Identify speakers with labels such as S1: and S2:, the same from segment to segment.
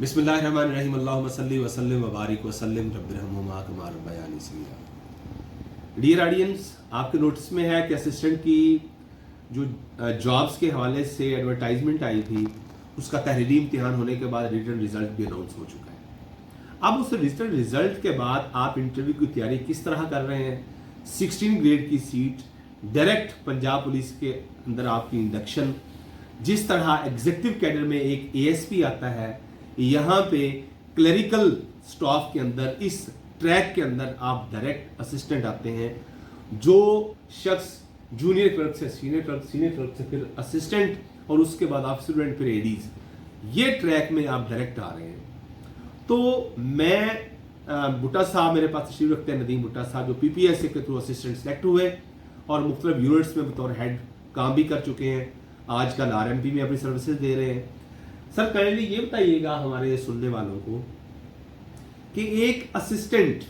S1: बिस्मिल्लाहिर्रहमानिर्रहीम अल्लाहुम्मा सल्ली व सल्लिम व बारिक व सल्लिम रब्बिरहम्हुमा कमा रब्बयानी सगीरा। डियर ऑडियंस, आपके नोटिस में है कि असिस्टेंट की जो जॉब्स के हवाले से एडवर्टाइजमेंट आई थी, उसका तहरीरी इम्तिहान होने के बाद रिटर्न रिजल्ट भी अनाउंस हो चुका है। अब उस रिटर्न रिजल्ट के बाद आप इंटरव्यू की तैयारी किस तरह कर रहे हैं? 16 ग्रेड की सीट, डायरेक्ट पंजाब पुलिस के अंदर आपकी इंडक्शन, जिस तरह एग्जीक्यूटिव कैडर में एक एएसपी आता है, यहाँ पे क्लरिकल स्टाफ के अंदर इस ट्रैक के अंदर आप डायरेक्ट असिस्टेंट आते हैं। जो शख्स जूनियर क्लर्क से सीनियर क्लर्क से फिर असिस्टेंट और उसके बाद आप स्टूडेंट फिर एडीज, ये ट्रैक में आप डायरेक्ट आ रहे हैं। तो मैं भुट्टा साहब मेरे पास तशरीफ रखते हैं, नदीम भुट्टा साहब, जो पीपीएसए के थ्रू असिस्टेंट सेलेक्ट हुए और मुख्तलिफ यूनिट्स में बतौर हेड काम भी कर चुके हैं, आजकल आरएमपी में अपनी सर्विसेज दे रहे हैं। सर काइंडली ये बताइएगा हमारे सुनने वालों को कि एक असिस्टेंट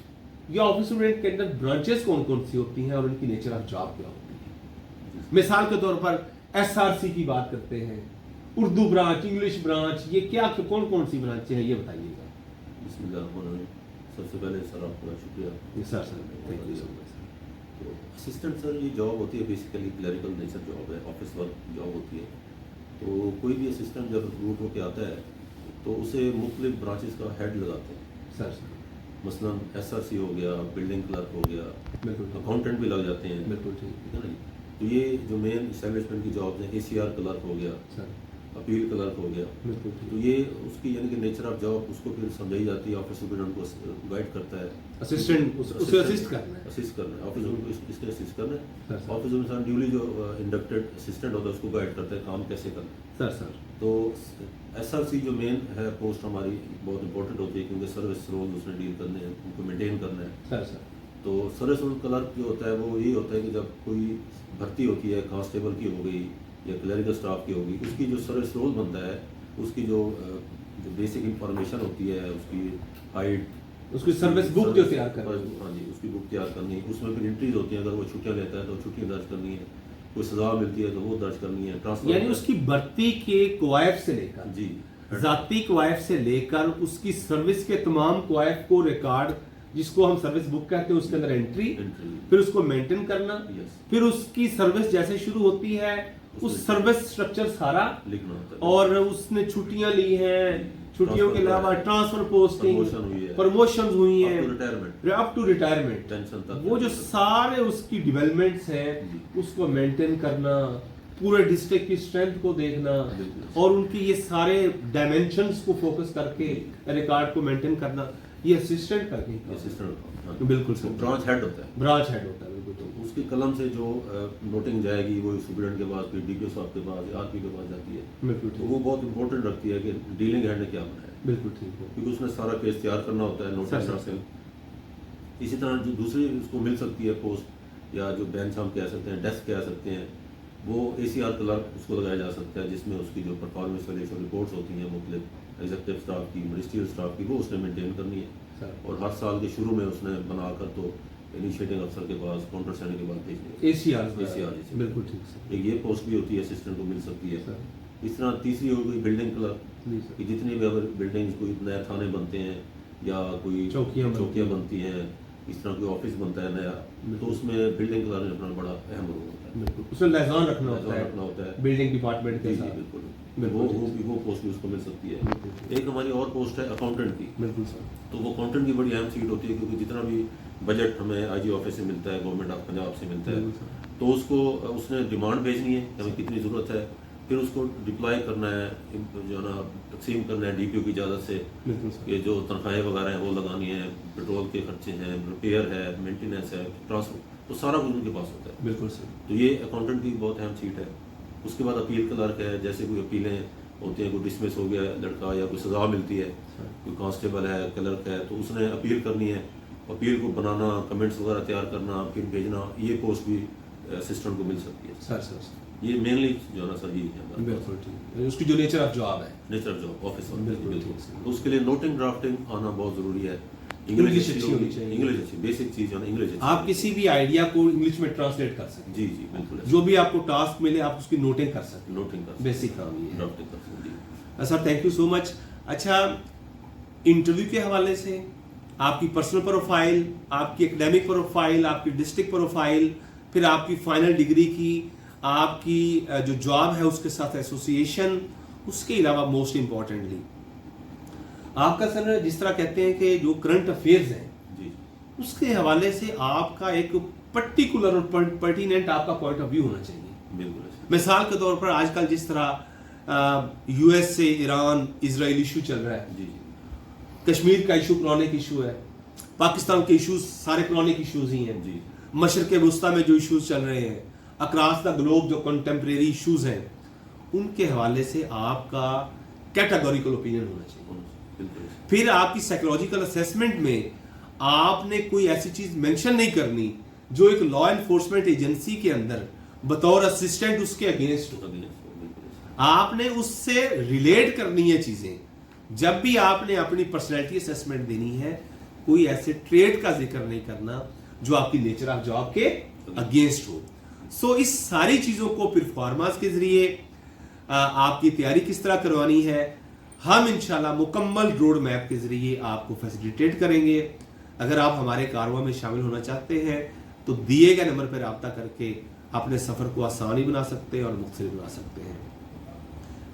S1: या ऑफिस स्टूडेंट के अंदर ब्रांचेस कौन कौन सी होती हैं और उनकी नेचर ऑफ जॉब क्या होती है? मिसाल के तौर पर एसआरसी की बात करते हैं, उर्दू ब्रांच, इंग्लिश ब्रांच, ये क्या कौन कौन सी ब्रांचें हैं, ये बताइएगा।
S2: सबसे पहले सर आपका शुक्रिया।
S1: Sir thank you so much.
S2: तो असिस्टेंट सर ये जॉब होती है बेसिकली क्लरिकल नेचर जॉब है, ऑफिस वर्क जॉब होती है। तो कोई भी असिस्टेंट जब रिक्रूट होकर आता है तो उसे मुख्तलिफ ब्रांचेस का हेड लगाते हैं।
S1: सर
S2: मसलन एसआरसी हो गया, बिल्डिंग क्लर्क हो गया,
S1: बिल्कुल
S2: अकाउंटेंट भी लग जाते हैं।
S1: बिल्कुल ठीक
S2: है ना जी। तो ये जो मेन इस्टेब्लिशमेंट की जॉब है, एसीआर क्लर्क हो गया,
S1: सर,
S2: अपील क्लर्क हो गया।
S1: बिल्कुल
S2: तो ये उसकी यानी कि नेचर ऑफ जॉब उसको फिर समझाई जाती है, ऑफिस सुपरिटेंडेंट को गाइड करता है,
S1: असिस्टेंट उसे असिस्ट करना है,
S2: असिस्ट करना है, ऑफिस को इसके असिस्ट करना है।
S1: सर
S2: ऑफिस में ड्यूली जो इंडक्टेड असिस्टेंट होता है उसको गाइड करता है काम कैसे करना है।
S1: सर
S2: तो एसआरसी जो मेन है पोस्ट हमारी बहुत इंपॉर्टेंट होती है, क्योंकि सर्विस रोल उसमें डील करने हैं, उनको मेंटेन करना है।
S1: सर
S2: तो सर्विस रोल क्लर्क जो होता है वो यही होता है कि जब कोई भर्ती होती है, कांस्टेबल की हो गई या क्लरिकल स्टाफ की होगी, उसकी जो सर्विस रोल बनता है, उसकी जो बेसिक इंफॉर्मेशन होती है, उसकी हाइट,
S1: उसकी सर्विस बुक जो तैयार करना है,
S2: हाँ जी, उसकी बुक तैयार करनी है। उसमें फिर एंट्रीज होती हैं, अगर वो छुट्टियां लेता है तो छुट्टियां दर्ज करनी है, कोई सजा मिलती है तो वो दर्ज करनी है, ट्रांसफर,
S1: यानी उसकी भर्ती के क्वाइफ से लेकर
S2: जी
S1: जाती क्वाइफ से लेकर उसकी सर्विस के तमाम क्वाइफ को रिकॉर्ड, जिसको हम सर्विस बुक कहते हैं, उसके अंदर एंट्री, फिर उसको मेंटेन करना, फिर उसकी सर्विस जैसे शुरू होती है उस सर्विस स्ट्रक्चर सारा
S2: लिखना होता है,
S1: और उसने छुट्टियां ली हैं, छुट्टियों के अलावा ट्रांसफर, पोस्टिंग, प्रमोशन हुई है, अप टू रिटायरमेंट,
S2: टेंशन तक
S1: वो जो सारे उसकी डेवलपमेंट्स हैं उसको मेंटेन करना, पूरे डिस्ट्रिक्ट की स्ट्रेंथ को देखना और उनकी ये सारे डायमेंशंस को फोकस करके रिकॉर्ड को मेंटेन करना, ये असिस्टेंट करके
S2: असिस्टेंट
S1: बिल्कुल सर,
S2: ब्रांच हेड होता है,
S1: ब्रांच हेड होता है बिल्कुल।
S2: तो उसकी कलम से जो नोटिंग जाएगी वो सुपरिटेंडेंट के पास, फिर डीपीओ साहब के पास, आरपी के पास जाती है।
S1: बिल्कुल
S2: तो वो बहुत इंपॉर्टेंट रखती है कि डीलिंग हेड ने क्या बनाया है,
S1: बिल्कुल ठीक है,
S2: क्योंकि उसने सारा केस तैयार करना होता है, नोटिस से। इसी तरह जो दूसरी उसको मिल सकती है पोस्ट, या जो बेंच हम कह सकते हैं, डेस्क कह सकते हैं, वो एसीआर क्लर्क उसको लगाया जा सकता है, जिसमें उसकी जो परफॉर्मेंस वाली जो रिपोर्ट्स होती हैं मुख्तलिफ एग्जीक्यूटिव स्टाफ की, मिनिस्ट्रियल स्टाफ की, वो उसने मेंटेन करनी है। और हर साल के शुरू में उसने बनाकर तो इनिशिएटिंग अफसर के पास काउंटर सेने के बाद भेजनी है,
S1: एसीआर
S2: बिल्कुल
S1: ठीक सर।
S2: एक ये पोस्ट भी होती है, असिस्टेंट को मिल सकती है।
S1: सर
S2: इस तरह तीसरी हो गई बिल्डिंग क्लर्क, कि जितनी भी अगर बिल्डिंग, कोई नए थाने बनते हैं या कोई चौकियाँ बनती हैं, इस तरह कोई ऑफिस बनता है नया, तो उसमें बिल्डिंग क्लर्क ने अपना बड़ा अहम रोल होता है,
S1: बिल्कुल उसमें लिहाज़ रखना होता है बिल्डिंग डिपार्टमेंट के साथ।
S2: बिल्कुल वो पोस्ट भी उसको मिल सकती है। एक हमारी और पोस्ट है अकाउंटेंट की,
S1: बिल्कुल सर।
S2: तो वो अकाउंटेंट की बड़ी अहम सीट होती है, क्योंकि जितना भी बजट हमें आईजी ऑफिस से मिलता है, गवर्नमेंट ऑफ पंजाब से मिलता है, तो उसको उसने डिमांड भेजनी है कि हमें कितनी ज़रूरत है, फिर उसको डिप्लॉय करना है, जो है ना तकसीम करना है डीपीओ की इजाज़त से, कि जो तनख्वाहें वगैरह हैं वो लगानी है, पेट्रोल के खर्चे हैं, रिपेयर है, मेंटेनेंस है, ट्रांसपोर्ट, तो सारा कुछ उनके पास होता है।
S1: बिल्कुल सर।
S2: तो ये अकाउंटेंट की बहुत अहम सीट है। उसके बाद अपील क्लर्क है, जैसे कोई अपीलें होती हैं, कोई डिसमिस हो गया लड़का या कोई सज़ा मिलती है, कोई कांस्टेबल है, क्लर्क है, तो उसने अपील करनी है, अपील को बनाना, कमेंट्स वगैरह तैयार करना, फिर भेजना, ये पोस्ट भी असिस्टेंट को मिल सकती है।
S1: सर
S2: ये मेनली जो है ना सर, ये
S1: बिल्कुल ठीक, उसकी जो नेचर ऑफ जॉब है,
S2: nature of job office work,
S1: बिल्कुल।
S2: तो उसके लिए नोटिंग ड्राफ्टिंग आना बहुत ज़रूरी है।
S1: इंग्लिश अच्छी होनी चाहिए,
S2: इंग्लिश अच्छी, बेसिक चीज़ है ना, इंग्लिश अच्छी।
S1: आप किसी भी आइडिया को इंग्लिश में ट्रांसलेट कर सकते हैं,
S2: जी बिल्कुल,
S1: जो भी आपको टास्क मिले आप उसकी नोटिंग कर सकते हैं,
S2: नोटिंग कर,
S1: बेसिक काम ये है।
S2: ड्राफ्टिंग कर सकते हैं।
S1: Sir thank you so much. अच्छा, इंटरव्यू के हवाले से, आपकी पर्सनल प्रोफाइल, आपकी एकेडमिक प्रोफाइल, आपकी डिस्ट्रिक्ट प्रोफाइल, फिर आपकी फाइनल डिग्री की, आपकी जो जॉब है उसके साथ एसोसिएशन, उसके अलावा मोस्ट इम्पॉर्टेंटली आपका सर जिस तरह कहते हैं कि जो करंट अफेयर्स हैं
S2: जी
S1: उसके हवाले से आपका एक पर्टिकुलर और पर्टिनेंट आपका पॉइंट ऑफ व्यू होना चाहिए।
S2: बिल्कुल ऐसे।
S1: मिसाल के तौर पर आजकल जिस तरह यूएस से ईरान इजराइल इशू चल रहा है,
S2: जी जी
S1: कश्मीर का इशू क्रॉनिक इशू है, पाकिस्तान के इश्यूज सारे क्रॉनिक इश्यूज ही हैं,
S2: जी
S1: मशरक़ वुस्ता में जो इश्यूज चल रहे हैं, अक्रॉस द ग्लोब जो कंटेम्प्रेरी इश्यूज हैं, उनके हवाले से आपका कैटेगोरिकल ओपिनियन होना चाहिए।
S2: बिल्कुल ऐसे।
S1: फिर आपकी साइकोलॉजिकल असेसमेंट में आपने कोई ऐसी चीज मेंशन नहीं करनी जो एक लॉ एनफोर्समेंट एजेंसी के अंदर बतौर असिस्टेंट उसके अगेंस्ट हो।
S2: बिल्कुल ऐसे।
S1: आपने उससे रिलेट करनी है चीजें। जब भी आपने अपनी पर्सनैलिटी असेसमेंट देनी है, कोई ऐसे ट्रेड का जिक्र नहीं करना जो आपकी नेचर ऑफ जॉब के अगेंस्ट हो। सो इस सारी चीजों को परफॉर्मेंस के जरिए आपकी तैयारी किस तरह करवानी है, हम इंशाल्लाह मुकम्मल रोड मैप के जरिए आपको फैसिलिटेट करेंगे। अगर आप हमारे कारवां में शामिल होना चाहते हैं तो दिए गए नंबर पर रब्ता करके अपने सफ़र को आसानी बना सकते हैं और मुख्तलिफ बना सकते हैं।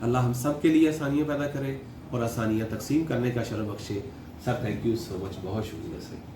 S1: अल्लाह हम सब के लिए आसानियाँ पैदा करे और आसानियाँ तकसीम करने का शरफ बख्शे। Sir thank you so much, बहुत शुक्रिया सर।